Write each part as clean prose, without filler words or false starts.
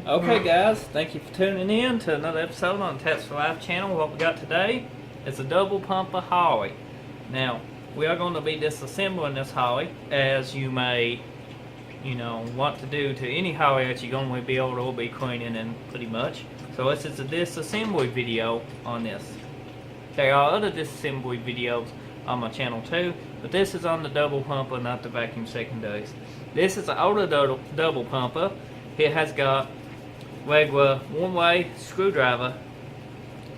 Okay guys, thank you for tuning in to another episode on the TattsForLife channel. What we got today is a double pumper Holley. Now, we are going to be disassembling this Holley, as you may, want to do to any Holley that you're going to be able to be cleaning in pretty much. So this is a disassembly video on this. There are other disassembly videos on my channel too, but this is on the double pumper, not the vacuum secondaries. This is an older double pumper. It has got regular one-way screwdriver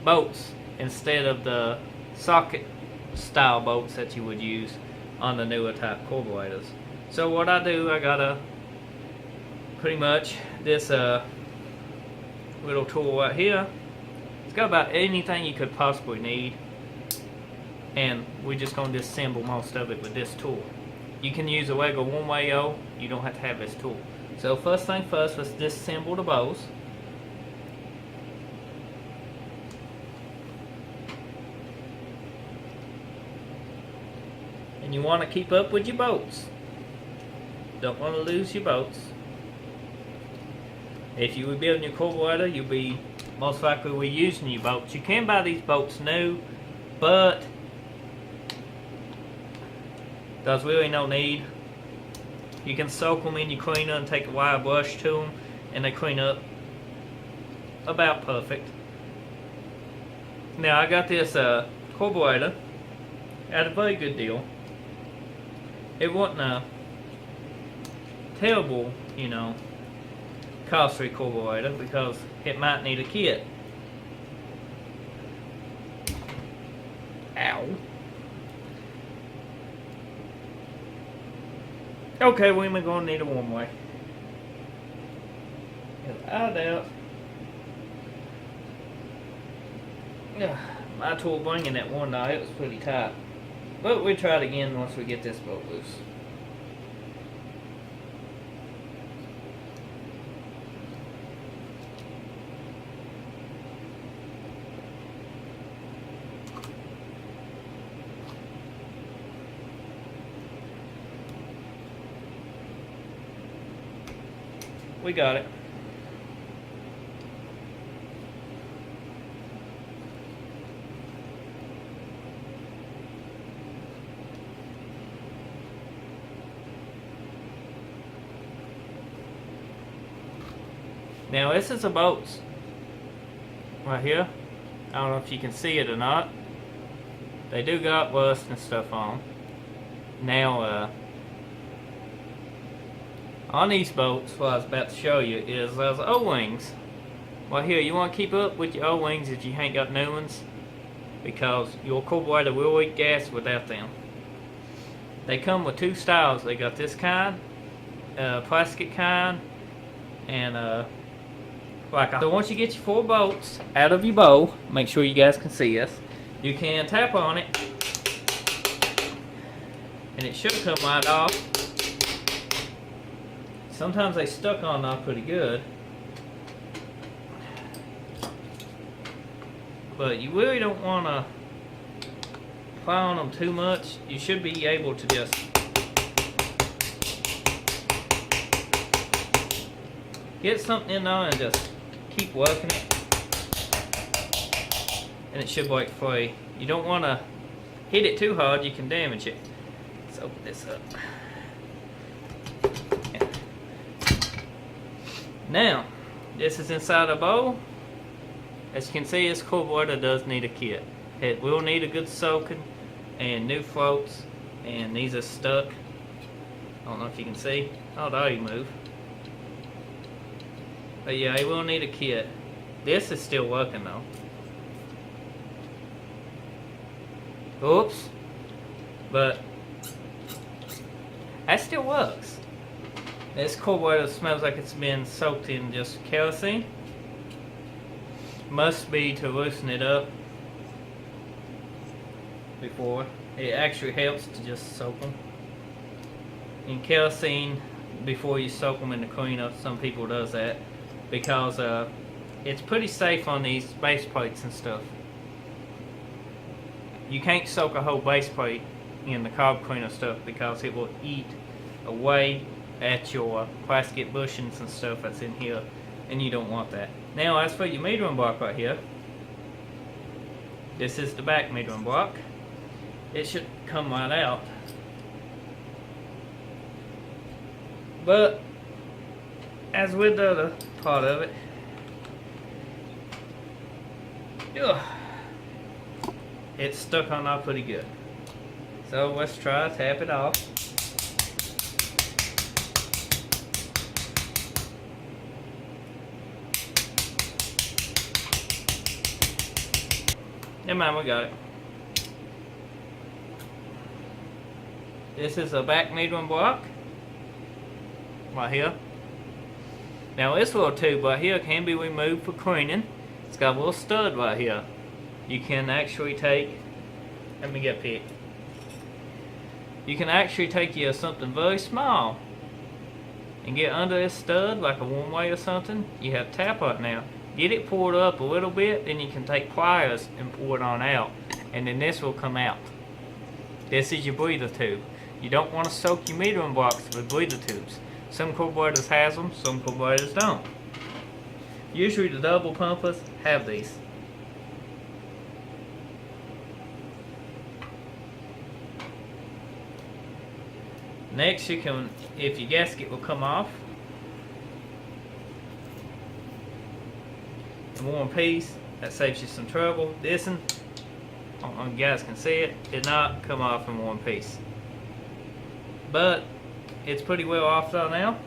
bolts instead of the socket style bolts that you would use on the newer type carburetors. So what I do, I got pretty much this little tool right here. It's got about anything you could possibly need, and we're just going to disassemble most of it with this tool. You can use a regular one-way you don't have to have this tool. So first thing first, let's disassemble the bolts. And you want to keep up with your bolts. Don't want to lose your bolts. If you were building your carburetor, you'll be most likely reusing your bolts. You can buy these bolts new, but there's really no need. You can soak them in your cleaner and take a wire brush to them, and they clean up about perfect. Now I got this carburetor at a very good deal. It wasn't a terrible, costly carburetor, because it might need a kit. Ow. Okay, we're going to need a one-way. I doubt my tool bringing that one now, it was pretty tight. But we'll try it again once we get this bolt loose. We got it. Now this is the bolts right here. I don't know if you can see it or not. They do got rust and stuff on them. Now on these bolts, what I was about to show you is those O-rings. Well, here, you want to keep up with your O-rings if you ain't got new ones, because your carburetor will leak gas without them. They come with two styles. They got this kind, plastic kind, and so once you get your 4 bolts out of your bowl, make sure you guys can see this. You can tap on it, and it should come right off. Sometimes they stuck on now pretty good, but you really don't want to ply on them too much. You should be able to just get something in there and just keep working it, and it should work free. You don't want to hit it too hard, you can damage it. Let's open this up. Now, this is inside a bowl. As you can see, this carburetor does need a kit. It will need a good soaking and new floats, and these are stuck. I don't know if you can see. Oh, there you move. But yeah, it will need a kit. This is still working though. Oops. But that still works. This carburetor smells like it's been soaked in just kerosene. Must be to loosen it up before. It actually helps to just soak them in kerosene before you soak them in the cleaner. Some people does that because it's pretty safe on these base plates and stuff. You can't soak a whole base plate in the carb cleaner stuff because it will eat away at your plastic bushings and stuff that's in here. and you don't want that. Now as for your metering block right here, this is the back metering block. It should come right out. But as with the other part of it, it's stuck on there pretty good. So let's try to tap it off. Never mind, we got it. This is a back metering block right here. Now this little tube right here can be removed for cleaning. It's got a little stud right here. You can actually take, let me get picked. You can actually take you something very small and get under this stud like a one-way or something. You have to tap on it now. Get it poured up a little bit, then you can take pliers and pour it on out, and then this will come out. This is your breather tube. You don't want to soak your metering blocks with breather tubes. Some carburetors has them, some carburetors don't. Usually the double pumpers have these. Next, you can, if your gasket will come off, one piece, that saves you some trouble. This one, I don't know if you guys can see it, did not come off in one piece. But it's pretty well off though now.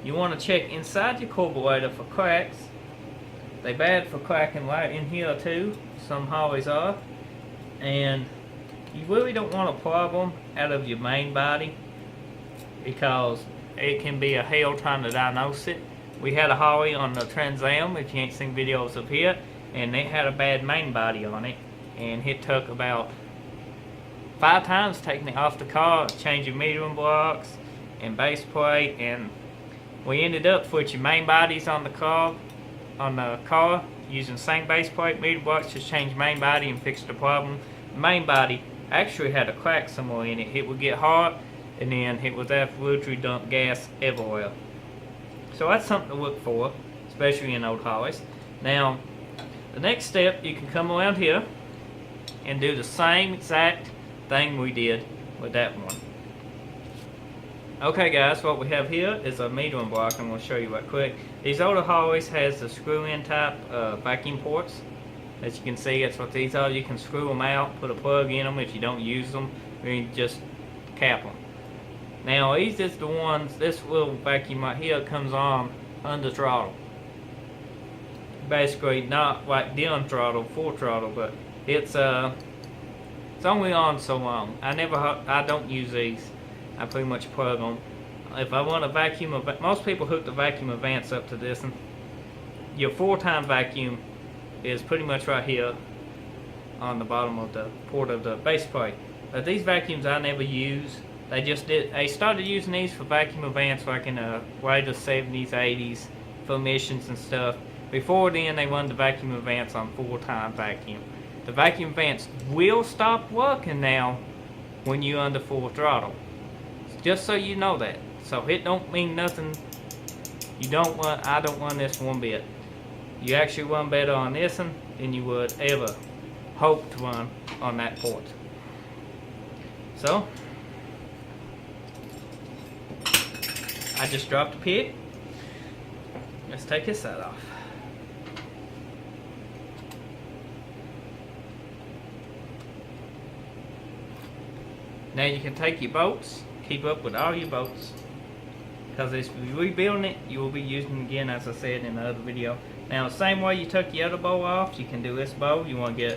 You want to check inside your carburetor for cracks. They're bad for cracking right in here too. Some Holleys are. And you really don't want to plug them out of your main body, because it can be a hell trying to diagnose it. We had a Holley on the Trans Am, if you ain't seen videos of it, and it had a bad main body on it, and it took about 5 times taking it off the car, changing metering blocks and base plate, and we ended up with your main bodies on the car, using the same base plate, meter blocks, just change main body and fix the problem. The main body actually had a crack somewhere in it. It would get hot, and then it was absolutely dump gas everywhere. So that's something to look for, especially in old Holleys. Now, the next step, you can come around here and do the same exact thing we did with that one. Okay guys, what we have here is a metering block. I'm going to show you right quick. These older Holleys has the screw-in type vacuum ports. As you can see, that's what these are. You can screw them out, put a plug in them if you don't use them, or you can just cap them. Now these is the ones, this little vacuum right here comes on under throttle. Basically not like dim throttle, full throttle, but it's only on so long. I don't use these. I pretty much plug them. If I want a vacuum, most people hook the vacuum advance up to this, and your full-time vacuum is pretty much right here on the bottom of the port of the base plate. But these vacuums I never use. They started using these for vacuum advance like in the late 70s, 80s for emissions and stuff. Before then, they run the vacuum advance on full-time vacuum. The vacuum advance will stop working now when you're under full throttle. Just so you know that. So it don't mean nothing. I don't run this one bit. You actually run better on this one than you would ever hope to run on that port. So I just dropped the pit. Let's take this side off. Now you can take your bolts, keep up with all your bolts, because if you're rebuilding it, you will be using it again, as I said in the other video. Now the same way you took the other bowl off, you can do this bowl. You want to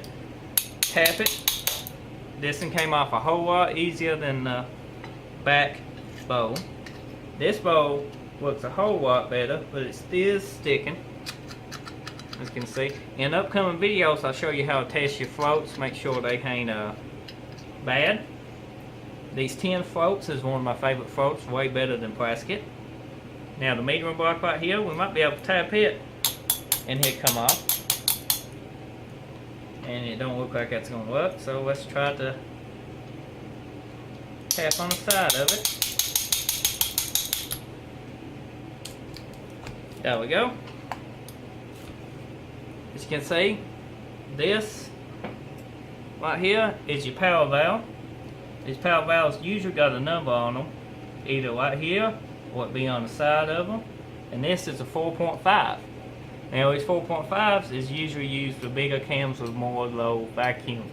tap it. This one came off a whole lot easier than the back bowl. This bowl works a whole lot better, but it still sticking, as you can see. In upcoming videos, I'll show you how to test your floats, make sure they ain't bad. These tin floats is one of my favorite floats, way better than plastic. Now the metering block right here, we might be able to tap it and it come off. And it don't look like that's going to work, so let's try to tap on the side of it. There we go. As you can see, this right here is your power valve. These power valves usually got a number on them, either right here or it be on the side of them. And this is a 4.5. Now these 4.5s is usually used for bigger cams with more low vacuum.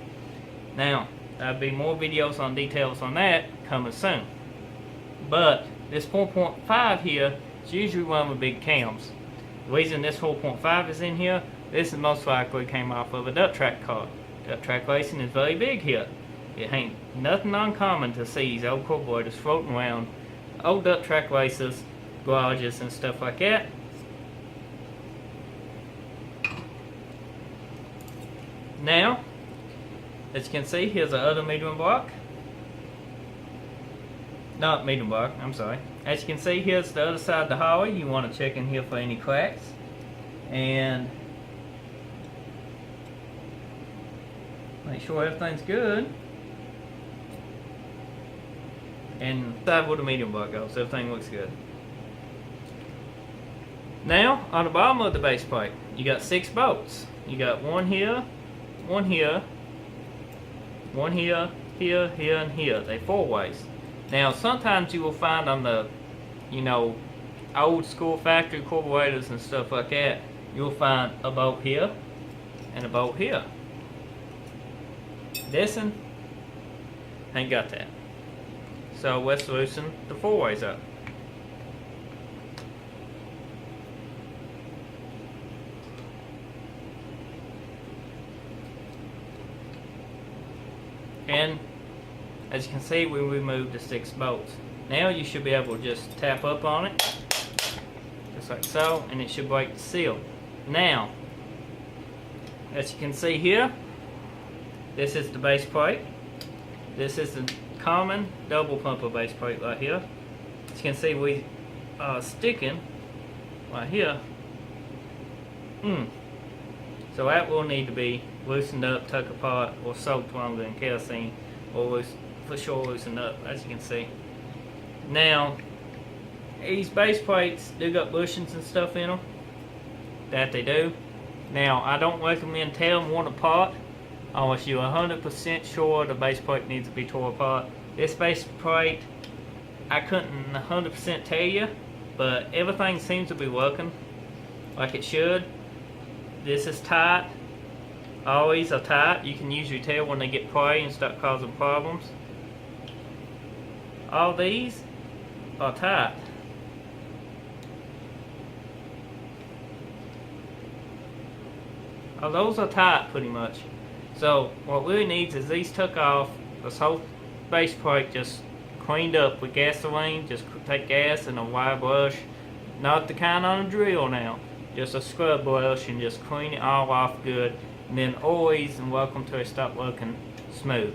Now there'll be more videos on details on that coming soon. But this 4.5 here is usually one with big cams. The reason this 4.5 is in here, this is most likely came off of a duct track car. Duct track racing is very big here. It ain't nothing uncommon to see these old carburetors floating around old duct track races, garages and stuff like that. Now, as you can see, here's the other metering block. Not metering block, I'm sorry. As you can see, here's the other side of the Holley. You want to check in here for any cracks. And make sure everything's good. And side where the medium block goes, everything looks good. Now, on the bottom of the base plate, you got 6 bolts. You got one here, one here, one here, here, here, and here. They 4 ways. Now, sometimes you will find on the, old school factory carburetors and stuff like that, you'll find a bolt here and a bolt here. This one ain't got that. So let's loosen the 4 ways up. And as you can see, we removed the 6 bolts. Now you should be able to just tap up on it, just like so, and it should break the seal. Now, as you can see here, this is the base plate. This is the common double pumper base plate right here. As you can see, we are sticking right here. So that will need to be loosened up, tuck apart, or soaked longer in kerosene, or for sure loosened up, as you can see. Now, these base plates do got bushings and stuff in them. That they do. Now, I don't recommend tearing one apart unless you're 100% sure the base plate needs to be torn apart. This base plate, I couldn't 100% tell you, but everything seems to be working like it should. This is tight. All these are tight. You can usually tell when they get play and start causing problems. All these are tight. All those are tight pretty much. So what really needs is these took off, this whole base plate just cleaned up with gasoline. Just take gas and a wire brush, not the kind on a drill now, just a scrub brush, and just clean it all off good. And then always and welcome to it stop working smooth.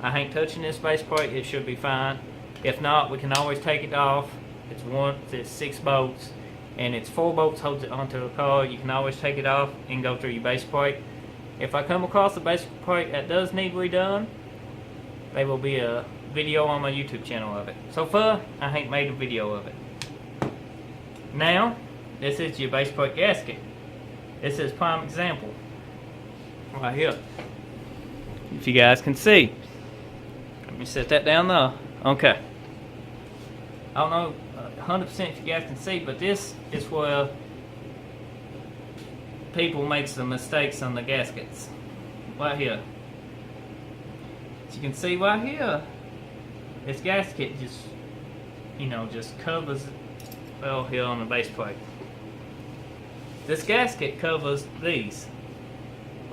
I ain't touching this base plate, it should be fine. If not, we can always take it off. It's 6 bolts, and it's 4 bolts holds it onto the car. You can always take it off and go through your base plate. If I come across a base plate that does need redone, there will be a video on my YouTube channel of it. So far, I ain't made a video of it. Now, this is your base plate gasket. This is prime example. Right here. If you guys can see. Let me set that down there. Okay. I don't know 100% if you guys can see, but this is where people make some mistakes on the gaskets. Right here. As you can see right here, this gasket just covers well here on the base plate. This gasket covers these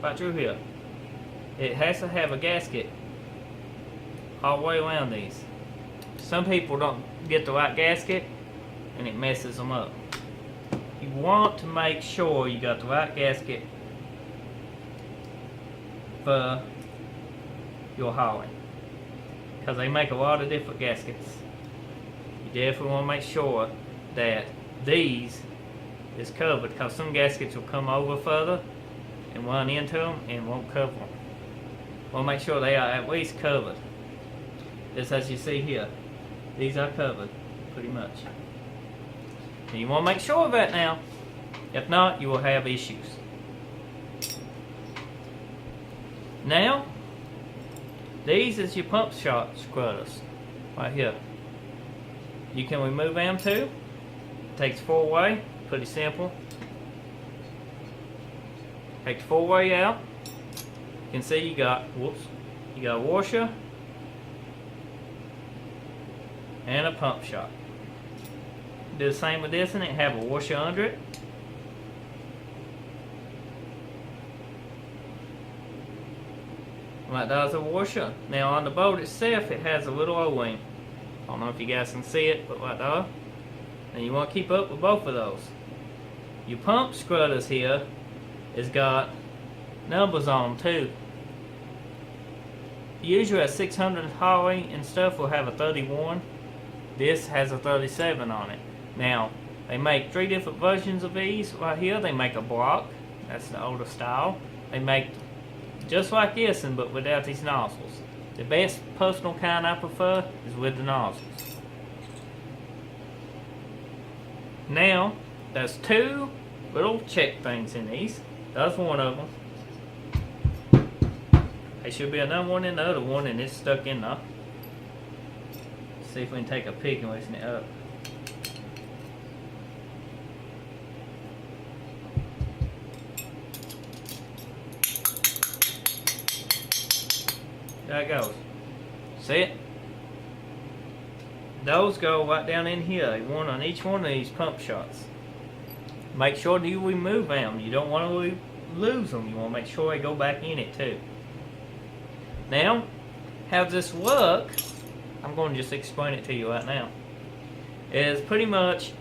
right through here. It has to have a gasket all the way around these. Some people don't get the right gasket and it messes them up. You want to make sure you got the right gasket for your Holley, because they make a lot of different gaskets. You definitely want to make sure that these is covered, because some gaskets will come over further and run into them and won't cover them. We'll make sure they are at least covered. Just as you see here, these are covered pretty much. And you want to make sure of that now. If not, you will have issues. Now, these is your pump shot scrubbers right here. You can remove them too. Takes 4-way, pretty simple. Take the 4-way out. You can see you got, you got a washer and a pump shot. Do the same with this, and it have a washer under it. Like that is a washer. Now on the boat itself, it has a little O-ring. I don't know if you guys can see it, but like that. And you want to keep up with both of those. Your pump scrubbers here has got numbers on them too. Usually a 600 Holley and stuff will have a 31. This has a 37 on it. Now, they make 3 different versions of these right here. They make a block. That's the older style. They make just like this, but without these nozzles. The best personal kind I prefer is with the nozzles. Now, there's 2 little check things in these. That's one of them. There should be another one in the other one, and it's stuck in there. Let's see if we can take a peek and loosen it up. There it goes. See it? Those go right down in here. One on each one of these pump shots. Make sure that you remove them. You don't want to lose them. You want to make sure they go back in it too. Now, how this work, I'm going to just explain it to you right now. Is pretty much,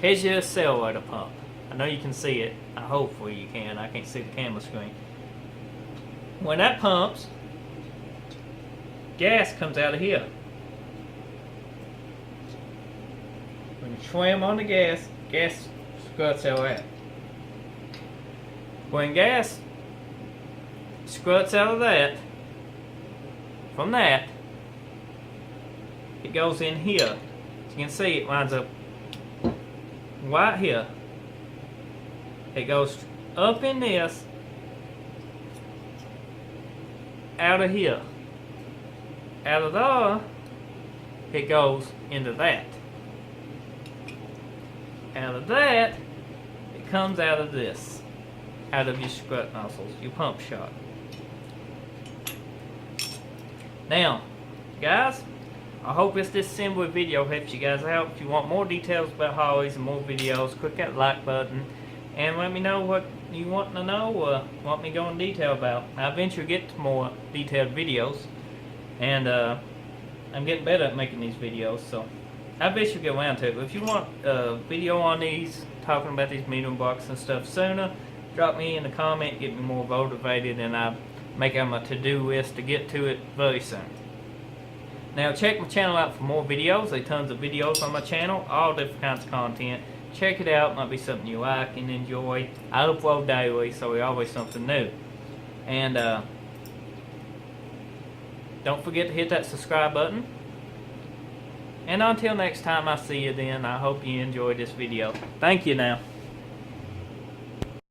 here's your accelerator pump. I know you can see it. Hopefully you can. I can't see the camera screen. When that pumps, gas comes out of here. When you swim on the gas, gas squirts out of that. When gas squirts out of that, from that, it goes in here. As you can see, it lines up right here. It goes up in this, out of here. Out of there, it goes into that. Out of that, it comes out of this. Out of your strut nozzles, your pump shot. Now, guys, I hope this disassembly video helps you guys out. If you want more details about Holleys and more videos, click that like button and let me know what you want to know or want me to go in detail about. I eventually get to more detailed videos, and I'm getting better at making these videos, so I bet you get around to it. But if you want a video on these, talking about these medium blocks and stuff sooner, drop me in the comment, get me more motivated, and I'll make it my to-do list to get to it very soon. Now check my channel out for more videos. There's tons of videos on my channel, all different kinds of content. Check it out, might be something you like and enjoy. I upload daily, so there's always something new. And don't forget to hit that subscribe button. And until next time I see you then, I hope you enjoyed this video. Thank you now.